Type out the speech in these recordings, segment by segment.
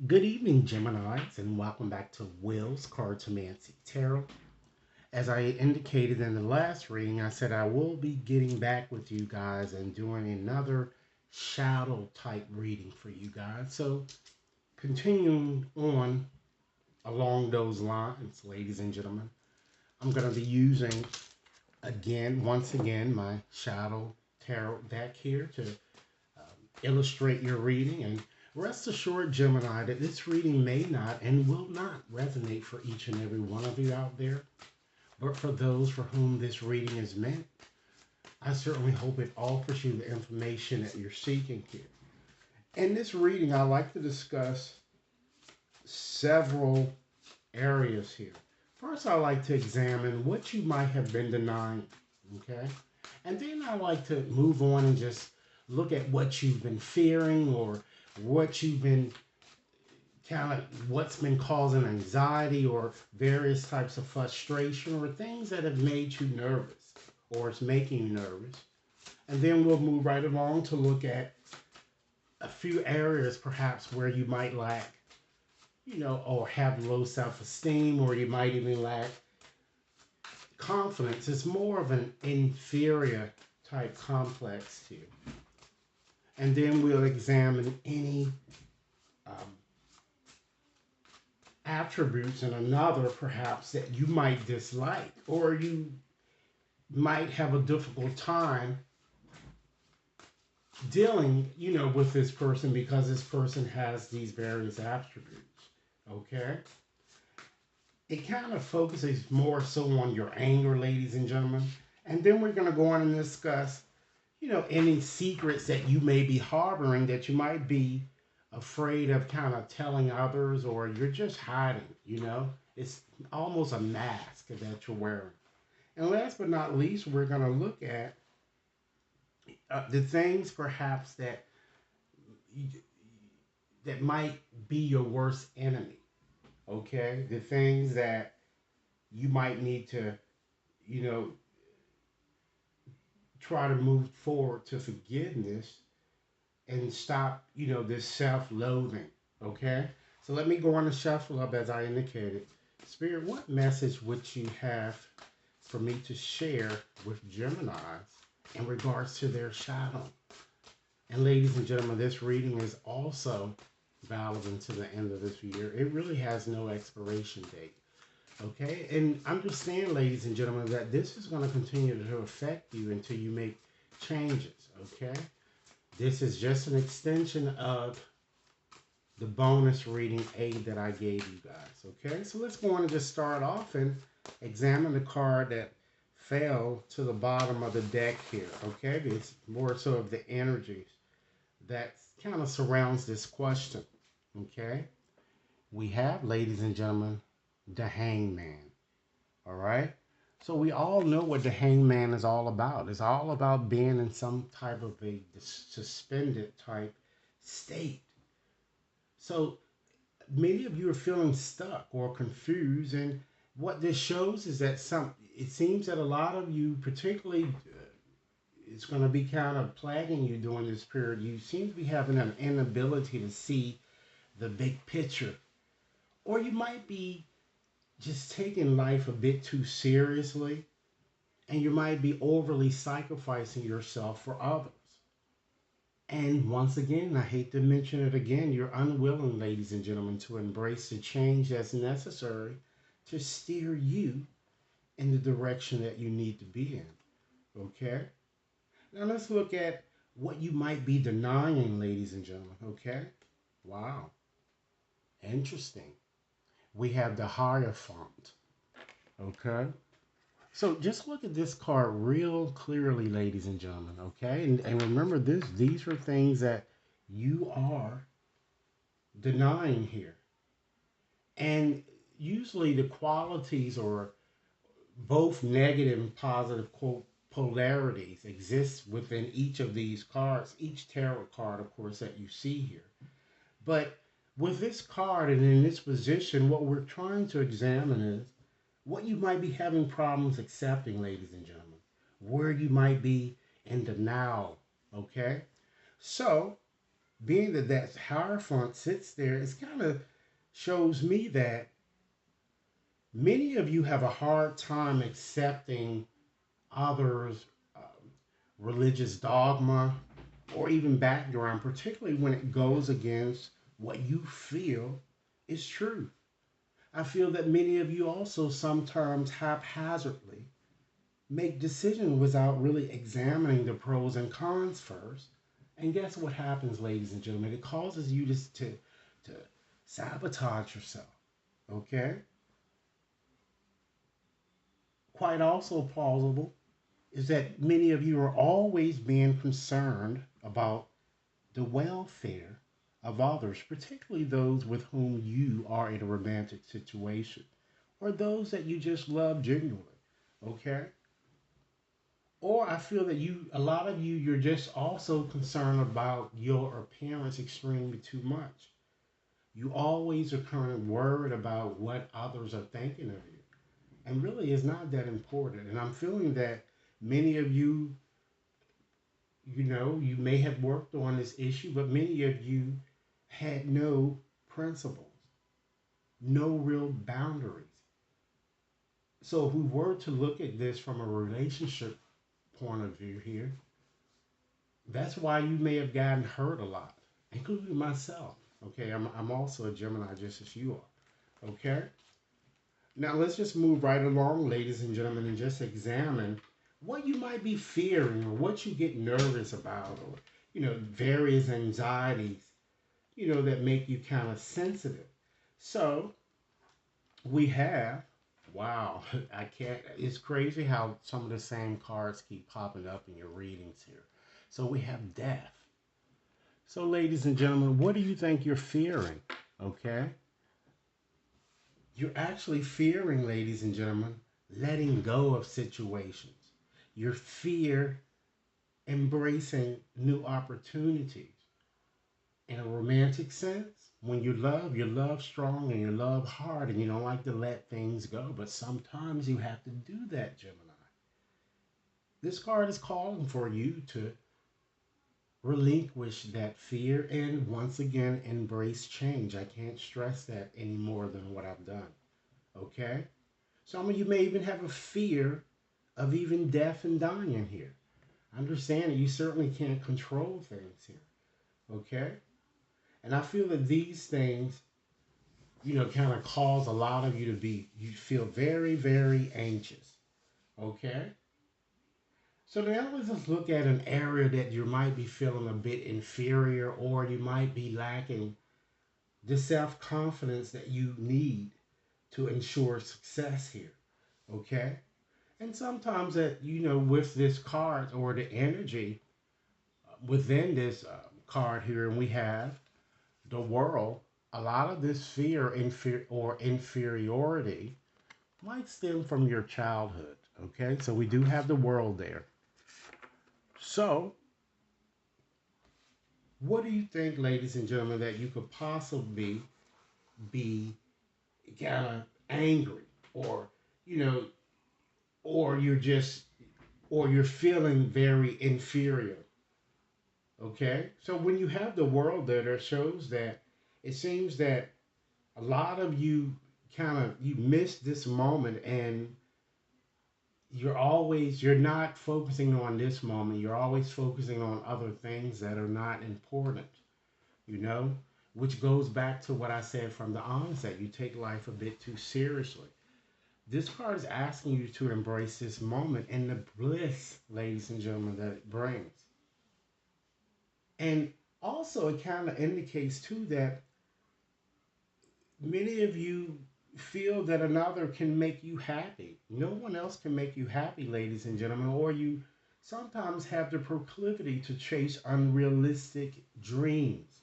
Good evening, Geminis, and welcome back to Will's Cartomancy Tarot. As I indicated in the last reading, I said I will be getting back with you guys and doing another shadow type reading for you guys. So, continuing on along those lines, ladies and gentlemen, I'm going to be using once again, my shadow tarot deck here to illustrate your reading. And rest assured, Gemini, that this reading may not and will not resonate for each and every one of you out there. But for those for whom this reading is meant, I certainly hope it offers you the information that you're seeking here. In this reading, I like to discuss several areas here. First, I like to examine what you might have been denying, okay? And then I like to move on and just look at what you've been fearing or what you've been what's been causing anxiety or various types of frustration or things that have made you nervous or it's making you nervous. And then we'll move right along to look at a few areas perhaps where you might lack, or have low self-esteem, or you might even lack confidence. It's more of an inferior type complex here. And then we'll examine any um, attributes in another perhaps that you might dislike or you might have a difficult time dealing, with this person because this person has these various attributes. Okay? It kind of focuses more so on your anger, ladies and gentlemen. And then we're going to go on and discuss, any secrets that you may be harboring that you might be afraid of kind of telling others or you're just hiding. It's almost a mask that you're wearing. And last but not least, we're going to look at the things perhaps that might be your worst enemy. Okay, the things that you might need to, you know, try to move forward to forgiveness and stop, this self-loathing. Okay, so let me go on the shuffle up as I indicated. Spirit, what message would you have for me to share with Geminis in regards to their shadow? And ladies and gentlemen, this reading is also valid until the end of this year. It really has no expiration date. Okay? And understand, ladies and gentlemen, that this is going to continue to affect you until you make changes. Okay? This is just an extension of the bonus reading aid that I gave you guys. Okay? So let's go on and just start off and examine the card that fell to the bottom of the deck here. Okay? It's more so of the energies that kind of surrounds this question. Okay? We have, ladies and gentlemen, the Hangman. All right? So we all know what the Hangman is all about. It's all about being in some type of a suspended type state. So many of you are feeling stuck or confused, and what this shows is that it seems that a lot of you, particularly, it's going to be kind of plaguing you during this period. You seem to be having an inability to see the big picture, or you might be just taking life a bit too seriously, and you might be overly sacrificing yourself for others. And once again, I hate to mention it again, you're unwilling, ladies and gentlemen, to embrace the change that's necessary to steer you in the direction that you need to be in. Okay? Now let's look at what you might be denying, ladies and gentlemen. Okay? Wow. Interesting. We have the Hierophant. Okay? So just look at this card real clearly, ladies and gentlemen, okay? And remember this, these are things that you are denying here. And usually the qualities or both negative and positive quote polarities exist within each of these cards, each tarot card, of course, that you see here. But with this card and in this position, what we're trying to examine is what you might be having problems accepting, ladies and gentlemen, where you might be in denial, okay? So, being that that Hierophant sits there, it kind of shows me that many of you have a hard time accepting others' religious dogma or even background, particularly when it goes against what you feel is true. I feel that many of you also sometimes haphazardly make decisions without really examining the pros and cons first. And guess what happens, ladies and gentlemen? It causes you to sabotage yourself. Okay? Quite also plausible is that many of you are always being concerned about the welfare of others, particularly those with whom you are in a romantic situation or those that you just love genuinely. Okay? Or I feel that a lot of you, you're just also concerned about your appearance extremely too much. You always are kind of worried about what others are thinking of you. And really, it's not that important. And I'm feeling that many of you, you may have worked on this issue, but many of you had no principles, no real boundaries. So if we were to look at this from a relationship point of view here, that's why you may have gotten hurt a lot, including myself. Okay, I'm also a Gemini just as you are. Okay, now let's just move right along, ladies and gentlemen, and just examine what you might be fearing or what you get nervous about, or various anxieties, that make you kind of sensitive. So we have, wow, I can't, it's crazy how some of the same cards keep popping up in your readings here. So we have death. So, ladies and gentlemen, what do you think you're fearing? Okay? You're actually fearing, ladies and gentlemen, letting go of situations. Your fear embracing new opportunities. In a romantic sense, when you love strong and you love hard and you don't like to let things go. But sometimes you have to do that, Gemini. This card is calling for you to relinquish that fear and once again embrace change. I can't stress that any more than what I've done. Okay? Some of you may even have a fear of even death and dying here. Understand that you certainly can't control things here. Okay? And I feel that these things, kind of cause a lot of you feel very, very anxious. Okay? So now let's just look at an area that you might be feeling a bit inferior or you might be lacking the self confidence that you need to ensure success here. Okay? And sometimes that, with this card or the energy within this card here, and we have the world, a lot of this fear or inferiority might stem from your childhood. Okay? So we do have the world there. So, what do you think, ladies and gentlemen, that you could possibly be kind of angry or, you know, or you're just, or you're feeling very inferior? Okay? So when you have the world there, that shows that it seems that a lot of you you miss this moment and you're not focusing on this moment. You're always focusing on other things that are not important, you know, which goes back to what I said from the onset. You take life a bit too seriously. This card is asking you to embrace this moment and the bliss, ladies and gentlemen, that it brings. And also, it kind of indicates too that many of you feel that another can make you happy. No one else can make you happy, ladies and gentlemen, or you sometimes have the proclivity to chase unrealistic dreams.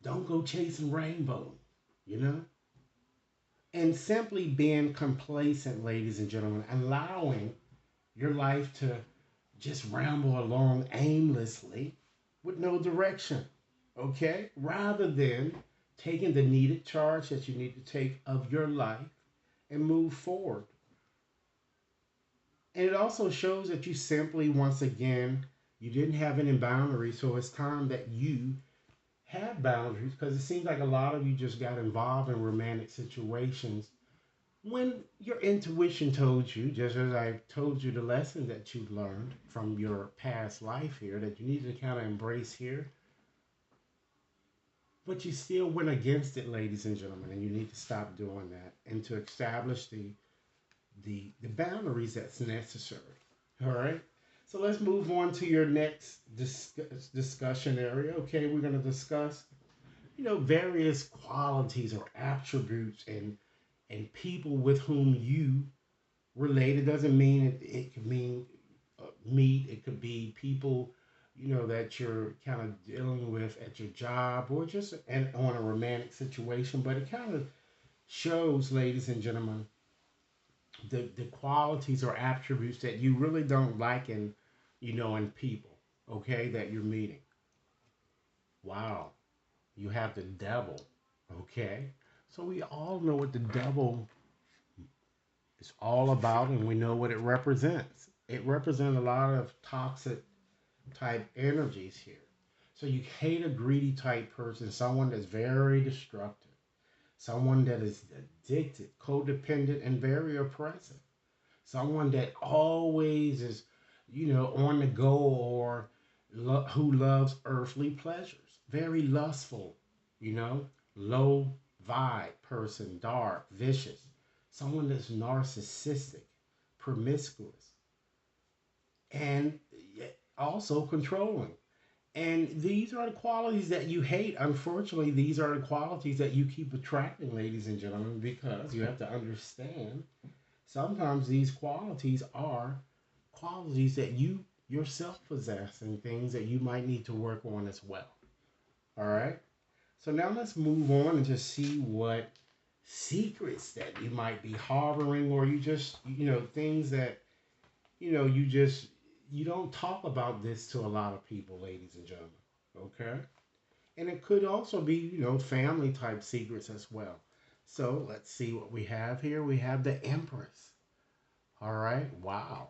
Don't go chasing rainbows, you know? And simply being complacent, ladies and gentlemen, allowing your life to just ramble along aimlessly with no direction, okay? Rather than taking the needed charge that you need to take of your life and move forward. And it also shows that you simply, once again, You didn't have any boundaries, so it's time that you have boundaries because it seems like a lot of you just got involved in romantic situations when your intuition told you, just as I told you the lesson that you've learned from your past life here, that you need to kind of embrace here, but you still went against it, ladies and gentlemen, and you need to stop doing that and to establish the boundaries that's necessary. All right. So let's move on to your next discussion area. Okay, we're going to discuss, various qualities or attributes and people with whom you relate. It doesn't mean it could mean meet. It could be people, that you're kind of dealing with at your job or just on a romantic situation. But it kind of shows, ladies and gentlemen, the qualities or attributes that you really don't like in people. Okay, that you're meeting. Wow, you have the devil. Okay, so we all know what the devil is all about, and we know what it represents. It represents a lot of toxic type energies here. So you hate a greedy type person, someone that's very destructive, someone that is addicted, codependent, and very oppressive, someone that always is, on the go or who loves earthly pleasures, very lustful, you know, low vibe person, dark, vicious, someone that's narcissistic, promiscuous, and also controlling. And these are the qualities that you hate. Unfortunately, these are the qualities that you keep attracting, ladies and gentlemen, because you have to understand sometimes these qualities are qualities that you yourself possess and things that you might need to work on as well. All right. So now let's move on and just see what secrets that you might be harboring or you just, things that, you just, you don't talk about this to a lot of people, ladies and gentlemen. Okay. And it could also be, family type secrets as well. So let's see what we have here. We have the Empress. All right. Wow.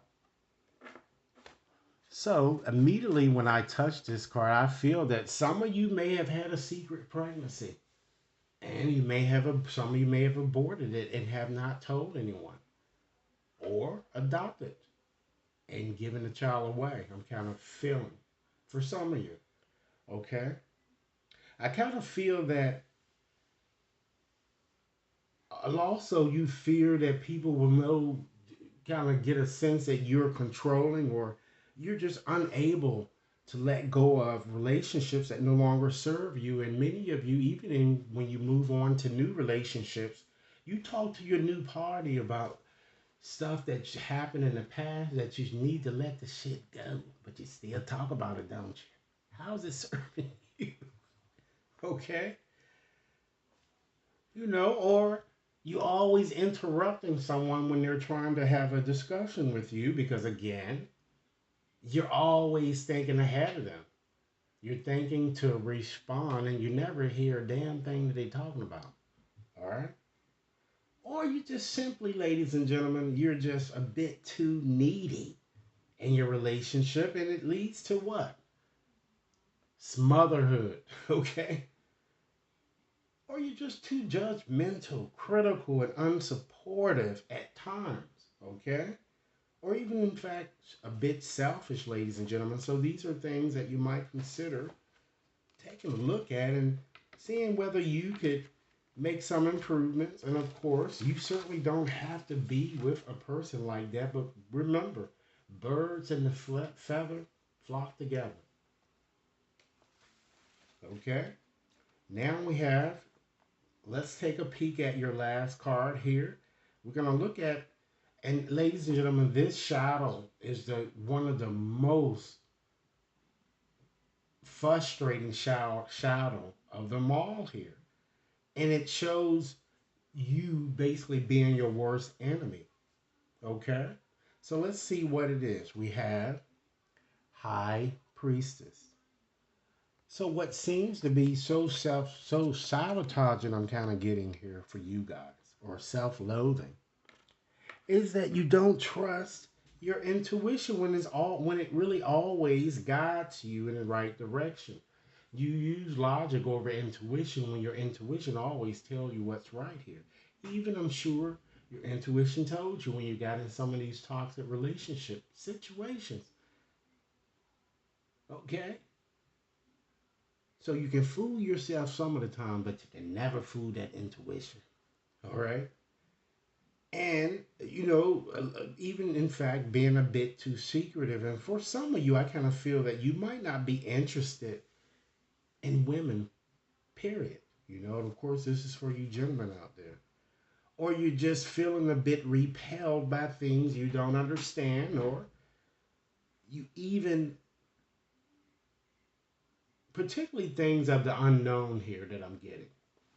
So immediately when I touch this card, I feel that some of you may have had a secret pregnancy, and some of you may have aborted it and have not told anyone, or adopted and given the child away. I'm kind of feeling for some of you. Okay, I kind of feel that also you fear that people will know, kind of get a sense that you're controlling or you're just unable to let go of relationships that no longer serve you. And many of you, even when you move on to new relationships, you talk to your new party about stuff that happened in the past that you need to let the shit go, but you still talk about it, don't you? How's it serving you? Okay, or you always interrupting someone when they're trying to have a discussion with you because again, you're always thinking ahead of them. You're thinking to respond and you never hear a damn thing that they're talking about. All right? Or you just simply, ladies and gentlemen, you're just a bit too needy in your relationship and it leads to what? Smotherhood. Okay? Or you're just too judgmental, critical, and unsupportive at times. Okay? Or even, in fact, a bit selfish, ladies and gentlemen. So these are things that you might consider taking a look at and seeing whether you could make some improvements. And of course, you certainly don't have to be with a person like that. But remember, birds and the feather flock together. Okay? Now we have, let's take a peek at your last card here. We're going to look at, and ladies and gentlemen, this shadow is the one of the most frustrating shadow of them all here. And it shows you basically being your worst enemy. Okay? So let's see what it is. We have High Priestess. So what seems to be so sabotaging I'm kind of getting here for you guys, or self-loathing, is that you don't trust Your intuition when it really always guides you in the right direction. You use logic over intuition when your intuition always tells you what's right here. Even I'm sure your intuition told you when you got in some of these toxic relationship situations. Okay? So you can fool yourself some of the time, but you can never fool that intuition. All right? And, even in fact, being a bit too secretive. And for some of you, I kind of feel that you might not be interested in women, period. And of course, this is for you gentlemen out there. Or you're just feeling a bit repelled by things you don't understand, or you even, particularly things of the unknown here that I'm getting.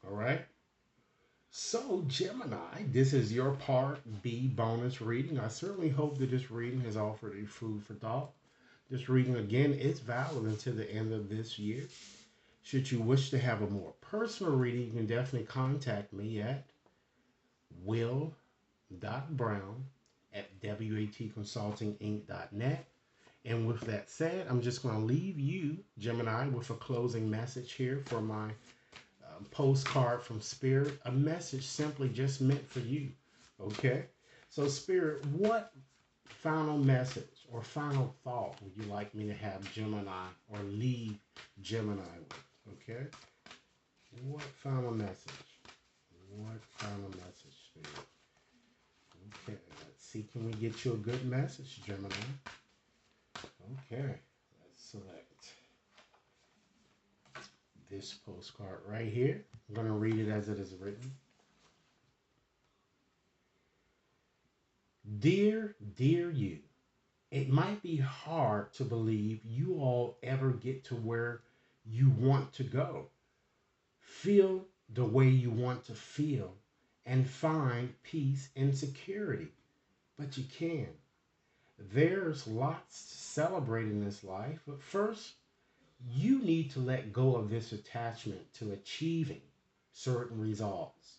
All right? So, Gemini, this is your part B bonus reading. I certainly hope that this reading has offered you food for thought. This reading, again, is valid until the end of this year. Should you wish to have a more personal reading, you can definitely contact me at will.brown at watconsultinginc.net. And with that said, I'm just going to leave you, Gemini, with a closing message here for my postcard from Spirit. A message simply just meant for you. Okay? So, Spirit, what final message or final thought would you like me to have Gemini or leave Gemini with? Okay? What final message? What final message, Spirit? Okay, let's see. Can we get you a good message, Gemini? Okay, let's select this postcard right here. I'm going to read it as it is written. Dear, dear you, it might be hard to believe you all ever get to where you want to go. Feel the way you want to feel and find peace and security. But you can. There's lots to celebrate in this life, but first, you need to let go of this attachment to achieving certain results.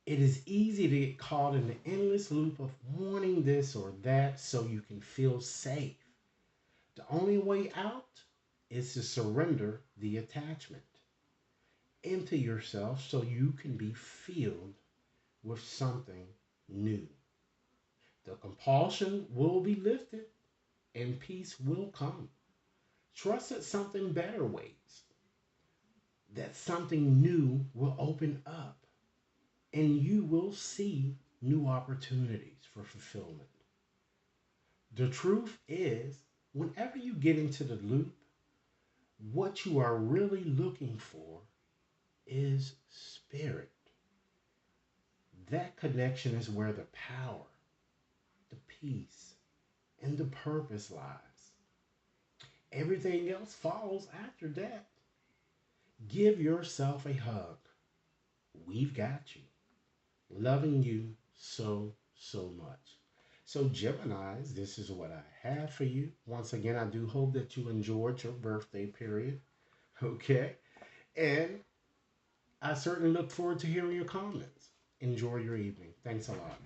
It is easy to get caught in the endless loop of wanting this or that so you can feel safe. The only way out is to surrender the attachment into yourself so you can be filled with something new. The compulsion will be lifted and peace will come. Trust that something better waits, that something new will open up, and you will see new opportunities for fulfillment. The truth is, whenever you get into the loop, what you are really looking for is spirit. That connection is where the power, the peace, and the purpose lies. Everything else follows after that. Give yourself a hug. We've got you. Loving you so, so much. So, Geminis, this is what I have for you. Once again, I do hope that you enjoyed your birthday period. Okay? And I certainly look forward to hearing your comments. Enjoy your evening. Thanks a lot.